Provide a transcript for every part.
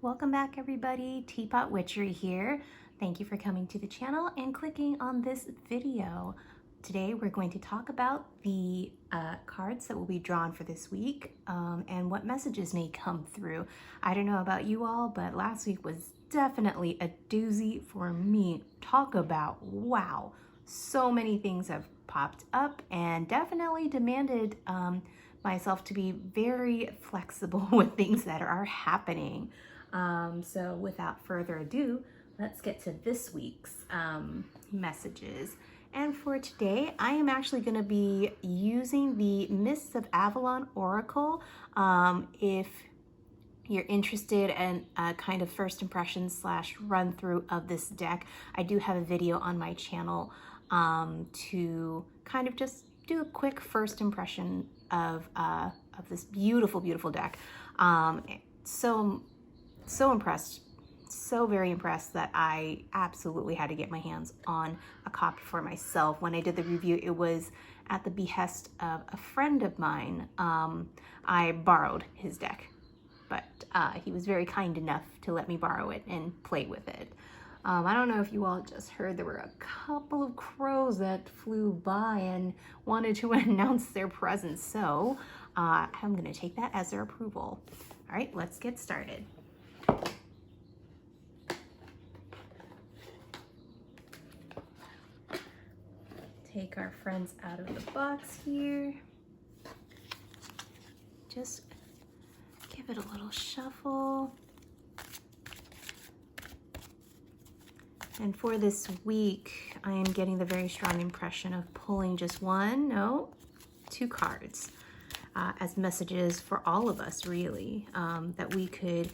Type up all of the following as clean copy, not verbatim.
Welcome back everybody, Teapot Witchery here. Thank you for coming to the channel and clicking on this video. Today we're going to talk about the cards that will be drawn for this week and what messages may come through. I don't know about you all, but last week was definitely a doozy for me. Talk about, wow, so many things have popped up and definitely demanded myself to be very flexible with things that are happening. So without further ado, let's get to this week's messages. And for today, I am actually going to be using the Priestess of Avalon Oracle. If you're interested in a kind of first impression / run through of this deck, I do have a video on my channel to kind of just do a quick first impression of this beautiful, beautiful deck. So impressed, so very impressed that I absolutely had to get my hands on a copy for myself. When I did the review, it was at the behest of a friend of mine. I borrowed his deck, but he was very kind enough to let me borrow it and play with it. I don't know if you all just heard, there were a couple of crows that flew by and wanted to announce their presence, so I'm going to take that as their approval. All right, let's get started. Take our friends out of the box here. Just give it a little shuffle. And for this week, I am getting the very strong impression of pulling just two cards as messages for all of us, really, that we could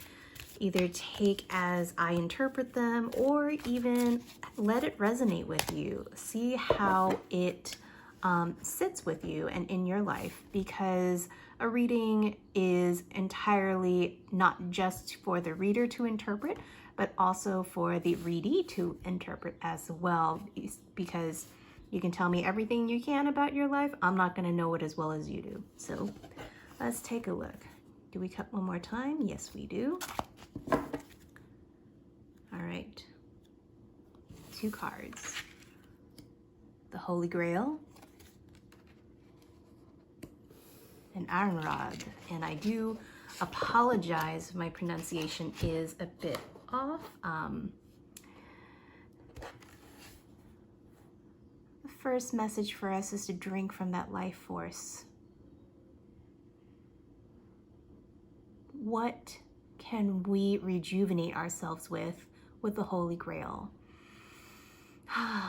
either take as I interpret them or even let it resonate with you. See how it sits with you and in your life, because a reading is entirely not just for the reader to interpret, but also for the readee to interpret as well, because you can tell me everything you can about your life, I'm not going to know it as well as you do. So let's take a look. Do we cut one more time? Yes, we do. All right, two cards. The Holy Grail and Arianrhod. And I do apologize if my pronunciation is a bit off. The first message for us is to drink from that life force. What can we rejuvenate ourselves with the Holy Grail?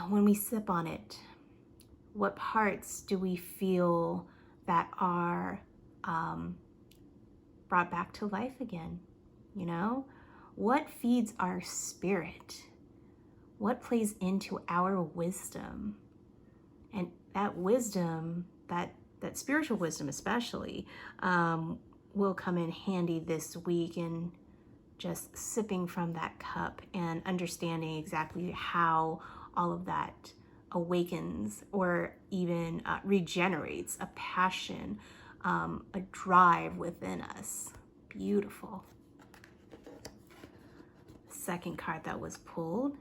When we sip on it, what parts do we feel that are brought back to life again? You know, what feeds our spirit? What plays into our wisdom? And that wisdom, that spiritual wisdom especially, will come in handy this week in just sipping from that cup and understanding exactly how all of that awakens or even regenerates a passion, a drive within us. Beautiful. The second card that was pulled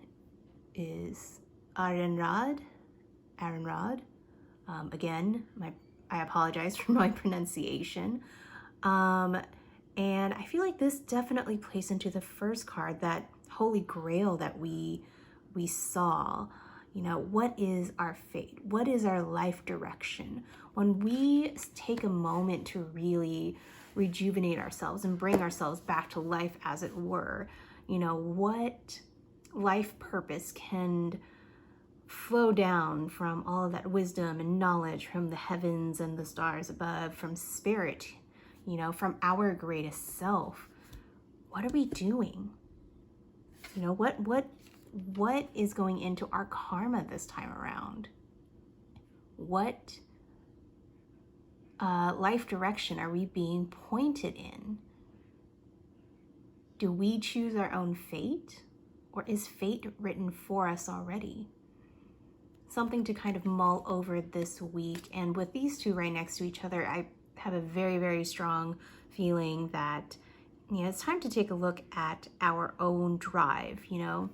is Arianrhod. Again, I apologize for my pronunciation. And I feel like this definitely plays into the first card, that Holy Grail that we saw. You know, what is our fate? What is our life direction? When we take a moment to really rejuvenate ourselves and bring ourselves back to life, as it were, you know, what life purpose can flow down from all of that wisdom and knowledge from the heavens and the stars above, from spirit, you know, from our greatest self? What are we doing? You know, what is going into our karma this time around? What life direction are we being pointed in? Do we choose our own fate, or is fate written for us already? Something to kind of mull over this week. And with these two right next to each other, I have a very, very strong feeling that Yeah, it's time to take a look at our own drive, you know.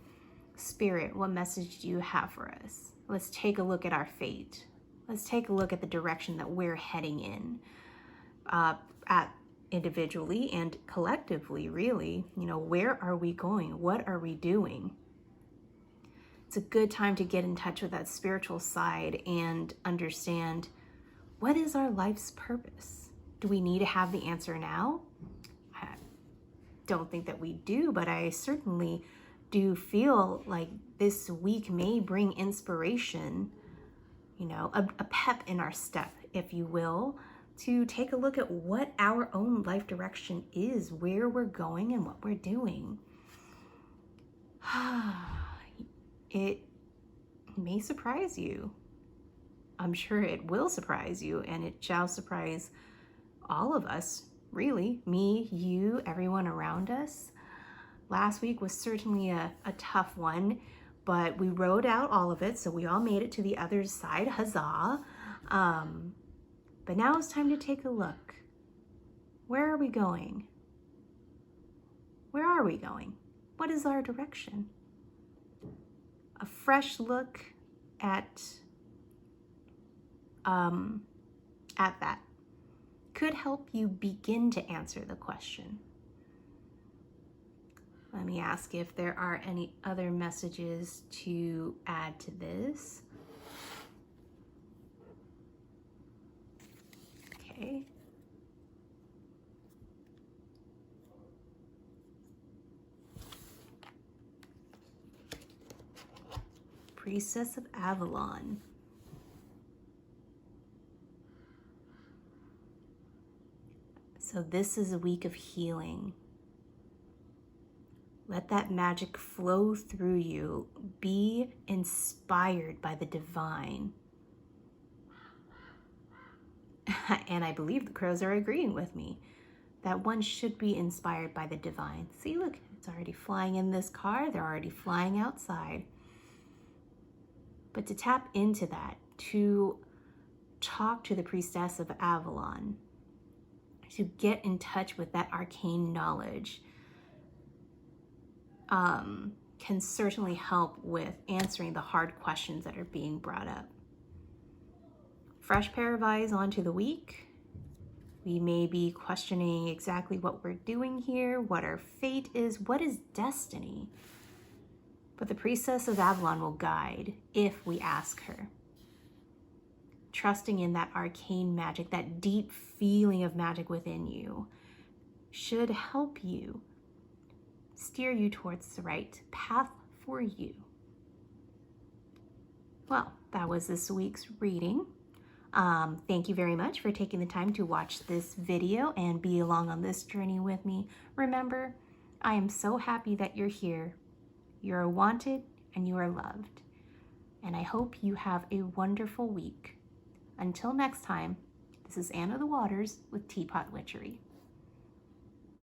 Spirit, what message do you have for us? Let's take a look at our fate. Let's take a look at the direction that we're heading in, at individually and collectively, really. You know, where are we going? What are we doing? It's a good time to get in touch with that spiritual side and understand, what is our life's purpose? Do we need to have the answer now? I don't think that we do, but I certainly do feel like this week may bring inspiration, you know, a pep in our step, if you will, to take a look at what our own life direction is, where we're going and what we're doing. It may surprise you. I'm sure it will surprise you, and it shall surprise all of us, really. Me, you, everyone around us. Last week was certainly a tough one, but we rode out all of it, so we all made it to the other side. Huzzah. But now it's time to take a look. Where are we going? Where are we going? What is our direction? A fresh look at that could help you begin to answer the question. Let me ask if there are any other messages to add to this. Okay. Priestess of Avalon. So this is a week of healing. Let that magic flow through you. Be inspired by the divine. And I believe the crows are agreeing with me that one should be inspired by the divine. See, look, it's already flying in this car. They're already flying outside. But to tap into that, to talk to the Priestess of Avalon, to get in touch with that arcane knowledge, can certainly help with answering the hard questions that are being brought up. Fresh pair of eyes onto the week. We may be questioning exactly what we're doing here, what our fate is, what is destiny. But the Priestess of Avalon will guide if we ask her. Trusting in that arcane magic, that deep feeling of magic within you, should help you, steer you towards the right path for you. Well, that was this week's reading. Thank you very much for taking the time to watch this video and be along on this journey with me. Remember, I am so happy that you're here. You're wanted and you are loved. And I hope you have a wonderful week. Until next time, this is Anna the Waters with Teapot Witchery.